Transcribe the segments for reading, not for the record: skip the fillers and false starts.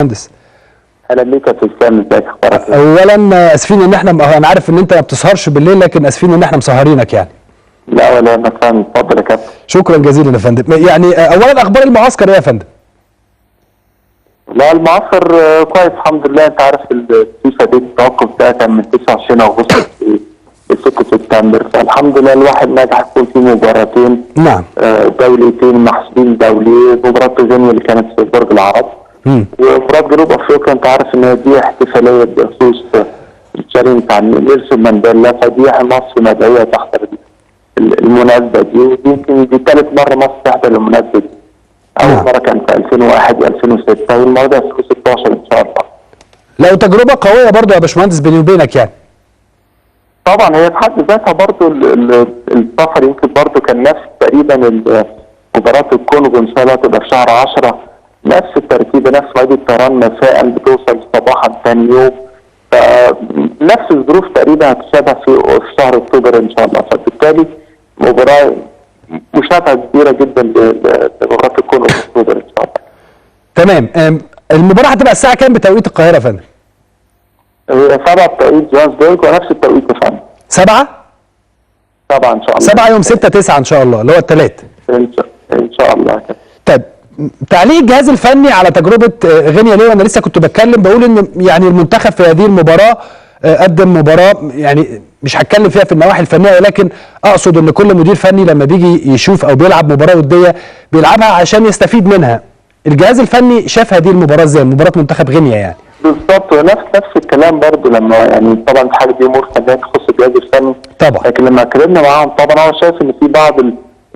مهندس. اهلا بيك يا اسلام، ازيك اخبارك؟ اولا اسفين ان احنا، انا عارف ان انت ما بتسهرش بالليل، لكن اسفين ان احنا مسهرينك يعني. لا ولا انا فاهم، اتفضل يا كابتن. شكرا جزيلا يا فندم. يعني اولا اخبار المعسكر ايه يا فندم؟ لا المعسكر كويس الحمد لله. انت عارف الفيفا دي التوقف ده كان من 29 اغسطس ل 6 سبتمبر، فالحمد لله الواحد نجح يكون في مباراتين. نعم. دولتين محسوبين دولي، مباراة وغينيا اللي كانت في برج العرب ومباراة جنوب افريقيا. انت عارف ان دي احتفالية بخصوص الشهرين بتاع نيلسون مانديلا، فدي مصر مدعية تحضر المناسبة دي، ودي يمكن دي ثالث مرة مصر تحضر المناسبة دي. أول مرة كان في 2001 و2006 والمرة دي 2016 إن شاء الله. لو تجربة قوية برضه يا باشمهندس بيني وبينك يعني. طبعا هي في حد ذاتها برضه السفر يمكن برضه كان نفس تقريبا مباراة الكونغو إن شاء الله تبقى في شهر 10، نفس الترتيب، نفس مواعيد الطيران مساء بتوصل صباحا ثاني يوم، فنفس الظروف تقريبا هتشابه في شهر أكتوبر إن شاء الله، فبالتالي مباراة مشابهة كبيرة جدا لمباراة الكونغو في أكتوبر إن شاء الله. تمام. المباراة هتبقى الساعة كام بتوقيت القاهرة يا فندم؟ هي 7 بتوقيت جوهانسبرج ونفس التوقيت يا فندم. 7 ان شاء الله. 7 يوم 6/9 ان شاء الله اللي هو الثلاث. ان شاء الله كده. طيب تعليق الجهاز الفني على تجربة غينيا ليه؟ وانا لسه كنت بتكلم بقول ان يعني المنتخب في هذه المباراة قدم مباراة، يعني مش هتكلم فيها في النواحي الفنية، ولكن اقصد ان كل مدير فني لما بيجي يشوف او بيلعب مباراة ودية بيلعبها عشان يستفيد منها. الجهاز الفني شاف هذه المباراة ازاي؟ مباراة منتخب غينيا يعني. بالظبط، ونفس الكلام برضه لما يعني طبعا الحاجه دي امور فنيه تخص الجهاز الفني طبعا، لكن لما اتكلمنا معاهم طبعا هو شايف ان في بعض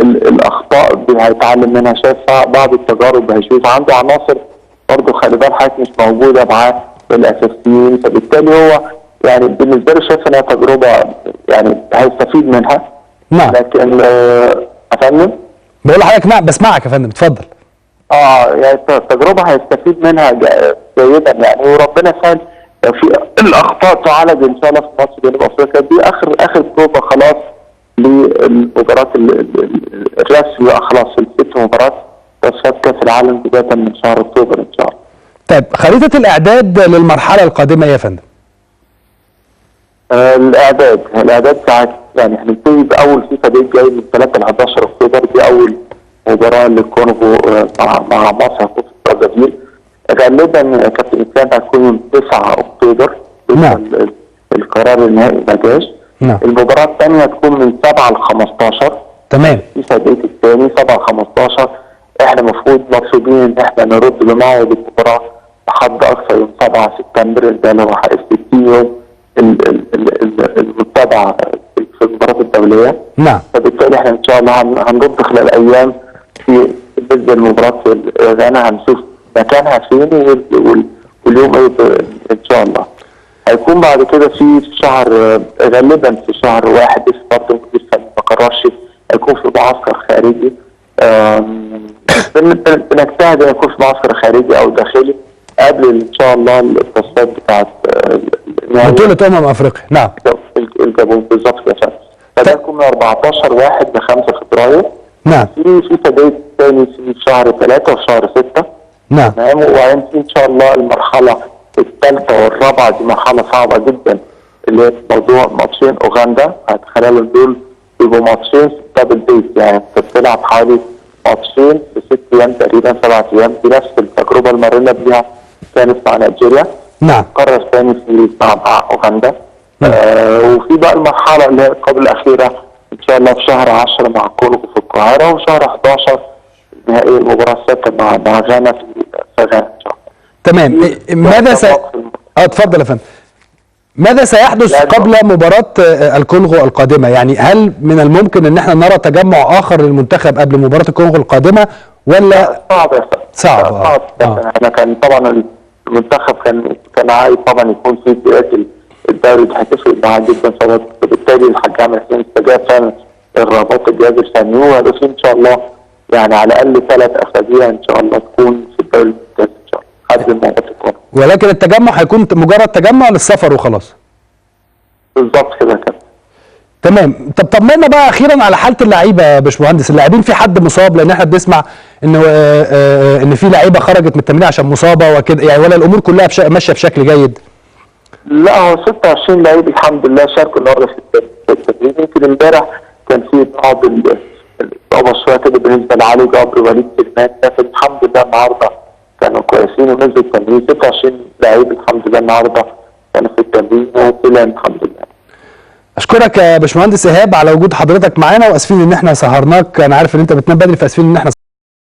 الاخطاء هيتعلم منها، شايف بعض التجارب هيشوف، عنده عناصر برضه خلي بال حضرتك مش موجوده معاه الاساسيين، فبالتالي هو يعني بالنسبه له شايف انها تجربه يعني هيستفيد منها. نعم. لكن افندم بقول لحضرتك نعم بسمعك يا فندم، اتفضل. يعني تجربه هيستفيد منها جيدا يعني، وربنا يسهل لو في الاخطاء تعالج ان شاء الله في ماتش جنوب افريقيا. دي اخر بروفه خلاص للمباراه الرسمي، خلاص الست مباراه تصفيات كاس العالم بدايه من شهر اكتوبر ان شاء الله. طيب خريطه الاعداد للمرحله القادمه ايه يا فندم؟ الاعداد ساعات يعني هنبتدي باول فيفا دي جاي من 3 ل 11 اكتوبر، دي اول مباراه للكونغو مع مصر هتكون في البرازيل. غالبا كابتن اسلام هتكون يوم 9 اكتوبر. نعم. القرار النهائي ما جاش. نعم. المباراه الثانيه هتكون من 7 ل 15. تمام. فيفا دي الثاني 7 ل 15. احنا المفروض مطلوبين ان احنا نرد بموعد المباراه لحد اقصى يوم 7 سبتمبر، ده اللي هو 60 يوم المتابعه في المباراه الدوليه. نعم. فبالتالي احنا ان شاء الله هنرد خلال ايام في بالنسبه للمباراه في غانا، هنشوف مكانها فين واليوم ايه ان شاء الله. هيكون بعد كده في شهر غالبا في شهر 1 لسه برضه المدير الفني ما قررش، هيكون في معسكر خارجي. بنجتهد ان يكون في معسكر خارجي او داخلي قبل ان شاء الله التصفيات بتاعت بطولة افريقيا. نعم. الجابون بالظبط يا فندم. فده يكون من 14/1 ل 5 فبراير. نعم. في تدريب ثاني في شهر 3 وفي شهر 6. نعم. تمام. وبعدين في ان شاء الله المرحله الثالثه والرابعه، دي مرحله صعبه جدا اللي هي موضوع ماتشين اوغندا، خلال دول يبقوا ماتشين في دبل بيت، يعني انت بتلعب حوالي ماتشين في 6 ايام تقريبا 7 ايام، دي نفس التجربه اللي مرينا بيها كانت مع نيجيريا. نعم. قرر ثاني في مع اوغندا. وفي بقى المرحله اللي هي قبل الاخيره ان شاء الله في شهر 10 مع كونغو في القاهره، وشهر 11 نهائي المباراه السادسه مع غانا في غانا ان شاء الله. تمام. ماذا اتفضل يا فندم. ماذا سيحدث قبل مباراة الكونغو القادمة؟ يعني هل من الممكن ان احنا نرى تجمع اخر للمنتخب قبل مباراة الكونغو القادمة ولا صعب يا فندم؟ صعب. احنا كان طبعا المنتخب كان عايز طبعا يكون في بدايات الدوري، دي هتفرق معاه جدا، فبالتالي الحاج عامر حسين استجاب فعلا الرغبات الجهاز الفني، وهدفين ان شاء الله يعني على الاقل 3 اسابيع ان شاء الله تكون في الدوري الممتاز ان شاء الله قبل مباراه الكونغو. ولكن التجمع هيكون مجرد تجمع للسفر وخلاص. بالظبط كده كده. تمام. طب طمنا بقى اخيرا على حاله اللعيبه يا باشمهندس، اللاعبين في حد مصاب؟ لان احنا بنسمع ان في لعيبه خرجت من التمرين عشان مصابه وكده يعني، ولا الامور كلها ماشيه بشكل جيد؟ لا، هو 26 لعيب الحمد لله شاركوا النهارده في التدريب. يمكن امبارح كان في بعض الاصابه شويه كده بالنسبه لعلي جبر وليد سلمان، لكن الحمد لله النهارده كانوا كويسين ونزلوا التمرين. 26 لعيب الحمد لله النهارده كانوا في التمرين وسلام الحمد لله. اشكرك يا باشمهندس ايهاب على وجود حضرتك معانا، واسفين ان احنا سهرناك، انا عارف ان انت بتنام بدري، فاسفين ان احنا